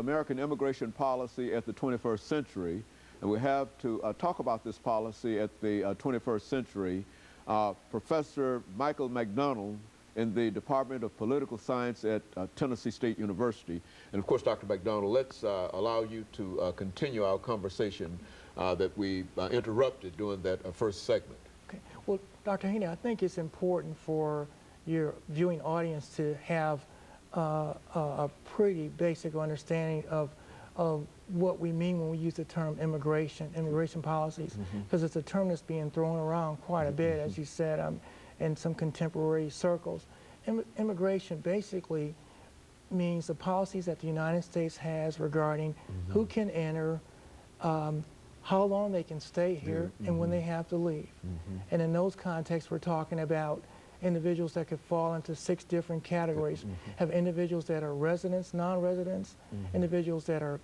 American immigration policy at the 21st century. And we have to talk about this policy at the 21st century. Professor MMcDonald in the Department of Political Science at Tennessee State University. And of course, Dr. McDonald, let's allow you to continue our conversation that we interrupted during that first segment. Okay. Well, Dr. Haney, I think it's important for your viewing audience to have a pretty basic understanding of what we mean when we use the term immigration policies, because it's a term that's being thrown around quite a bit, as you said, in some contemporary circles. Immigration basically means the policies that the United States has regarding who can enter, how long they can stay here, and when they have to leave. And in those contexts, we're talking about individuals that could fall into 6 different categories. Have individuals that are residents, non-residents, individuals that are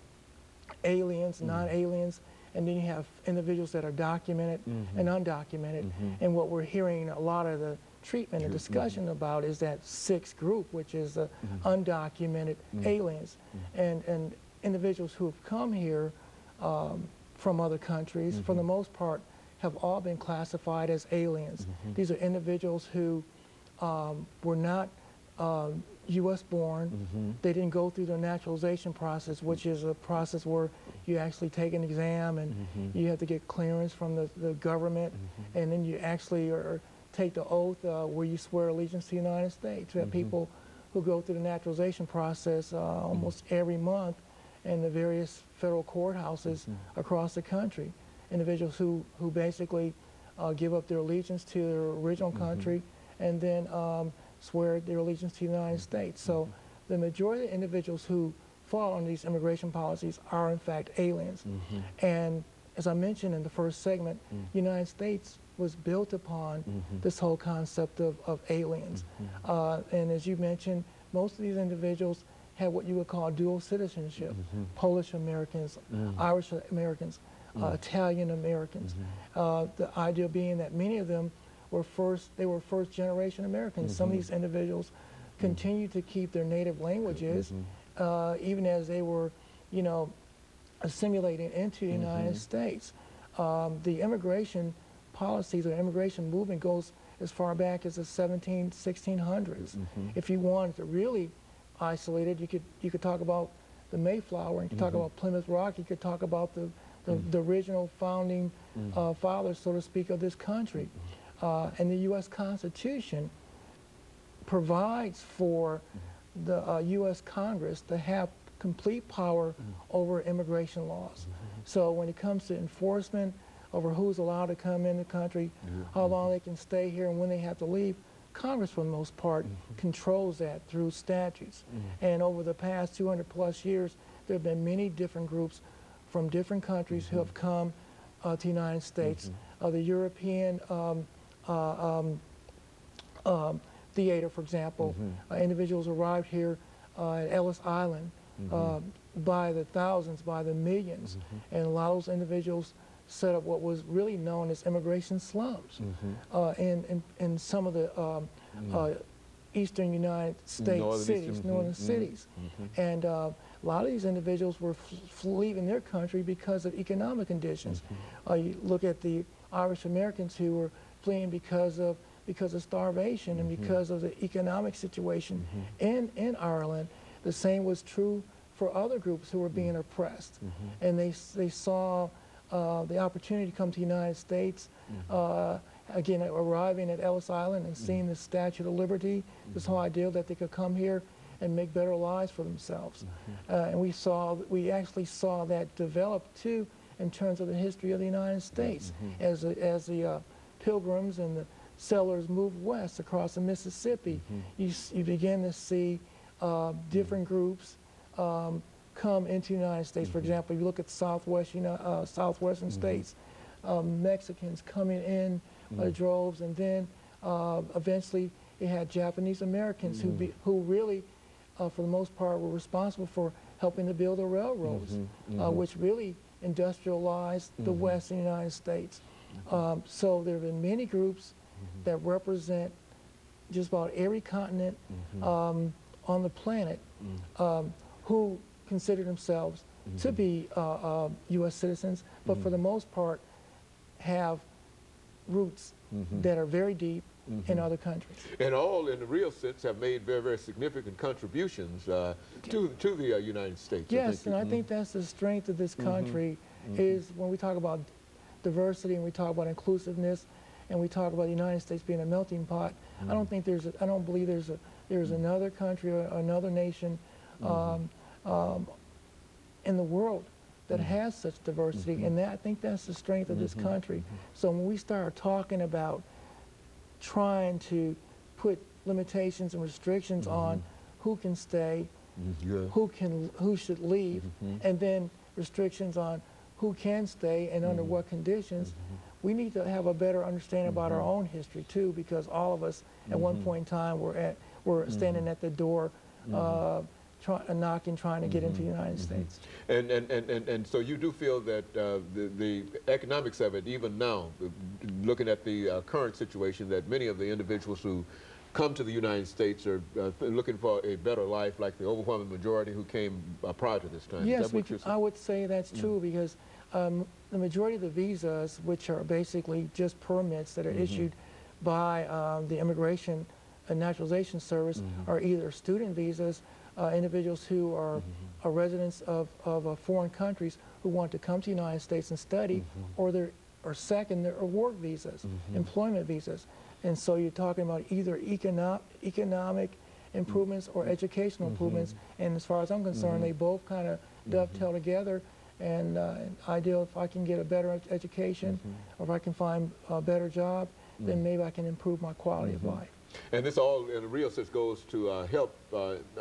aliens, non-aliens, and then you have individuals that are documented and undocumented. And what we're hearing a lot of the treatment and discussion about is that 6th group, which is the undocumented aliens, and individuals who have come here from other countries, for the most part, have all been classified as aliens. These are individuals who were not U.S. born. They didn't go through the naturalization process, which is a process where you actually take an exam and you have to get clearance from the government, and then you actually take the oath where you swear allegiance to the United States. We have people who go through the naturalization process almost every month in the various federal courthouses across the country. Individuals who basically give up their allegiance to their original country and then swear their allegiance to the United States. So the majority of individuals who fall under these immigration policies are in fact aliens. And as I mentioned in the first segment, the United States was built upon this whole concept of aliens. And as you mentioned, most of these individuals had what you would call dual citizenship, Polish Americans, Irish Americans, Italian Americans. The idea being that many of them were first generation Americans. Some of these individuals continued to keep their native languages even as they were, assimilating into the United States. The immigration policies or immigration movement goes as far back as the 1600s. If you wanted to really isolate it, you could talk about the Mayflower, and you could talk about Plymouth Rock, you could talk about the original founding fathers, so to speak, of this country. And the U.S. Constitution provides for the U.S. Congress to have complete power over immigration laws. So when it comes to enforcement over who's allowed to come in the country, how long they can stay here, and when they have to leave, Congress, for the most part, controls that through statutes. And over the past 200+ years, there have been many different groups from different countries who have come to the United States. The European theater, for example, individuals arrived here at Ellis Island by the thousands, by the millions, and a lot of those individuals set up what was really known as immigration slums in some of the eastern United States cities, northern cities. And a lot of these individuals were leaving their country because of economic conditions. You look at the Irish Americans who were fleeing because of starvation and because of the economic situation in Ireland. The same was true for other groups who were being oppressed. And they saw the opportunity to come to the United States, again, arriving at Ellis Island and seeing the Statue of Liberty, this whole idea that they could come here and make better lives for themselves. And we actually saw that develop too in terms of the history of the United States. As the Pilgrims and the settlers moved west across the Mississippi, you begin to see different groups come into the United States. For example, if you look at southwestern states, Mexicans coming in droves, and then eventually it had Japanese Americans who really, for the most part, were responsible for helping to build the railroads, which really industrialized the Western United States. So there have been many groups that represent just about every continent on the planet who consider themselves to be U.S. citizens, but for the most part have roots that are very deep in other countries. And all, in the real sense, have made very, very significant contributions to the United States. Yes, and I think that's the strength of this country is when we talk about diversity and we talk about inclusiveness and we talk about the United States being a melting pot. I don't think I don't believe there's another country or another nation in the world that has such diversity, and I think that's the strength of this country. So when we start talking about trying to put limitations and restrictions on who can stay, who should leave, and then restrictions on who can stay and under what conditions, we need to have a better understanding about our own history too, because all of us at one point in time were standing at the door knocking, trying to get into the United States. And so you do feel that the economics of it, even now, looking at the current situation, that many of the individuals who come to the United States are looking for a better life, like the overwhelming majority who came prior to this time. Yes, I would say that's true, because the majority of the visas, which are basically just permits that are issued by the Immigration and Naturalization Service, are either student visas, individuals who are residents of foreign countries who want to come to the United States and study, or second, they're work visas, employment visas. And so you're talking about either economic improvements or educational improvements. And as far as I'm concerned, they both kind of dovetail together. And ideal, if I can get a better education, or if I can find a better job, then maybe I can improve my quality of life. And this all, in a real sense, goes to help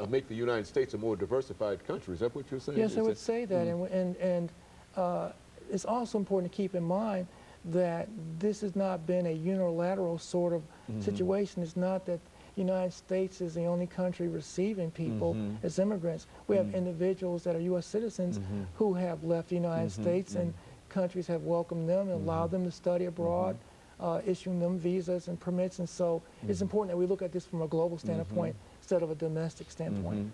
make the United States a more diversified country. Is that what you're saying? Yes, I would say that. And it's also important to keep in mind that this has not been a unilateral sort of situation. It's not that the United States is the only country receiving people as immigrants. We have individuals that are U.S. citizens who have left the United States, and countries have welcomed them and allowed them to study abroad, issuing them visas and permits. And so it's important that we look at this from a global standpoint instead of a domestic standpoint.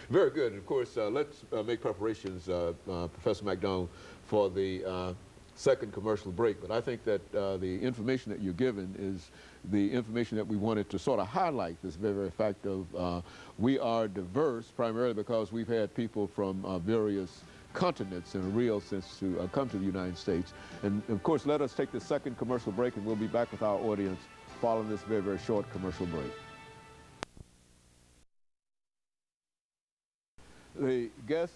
Very good. Of course, let's make preparations, Professor McDonald, for the second commercial break. But I think that the information that you're given is the information that we wanted to sort of highlight, this very, very fact of we are diverse primarily because we've had people from various continents in a real sense to come to the United States. And of course, let us take the second commercial break, and we'll be back with our audience following this very, very short commercial break. The guest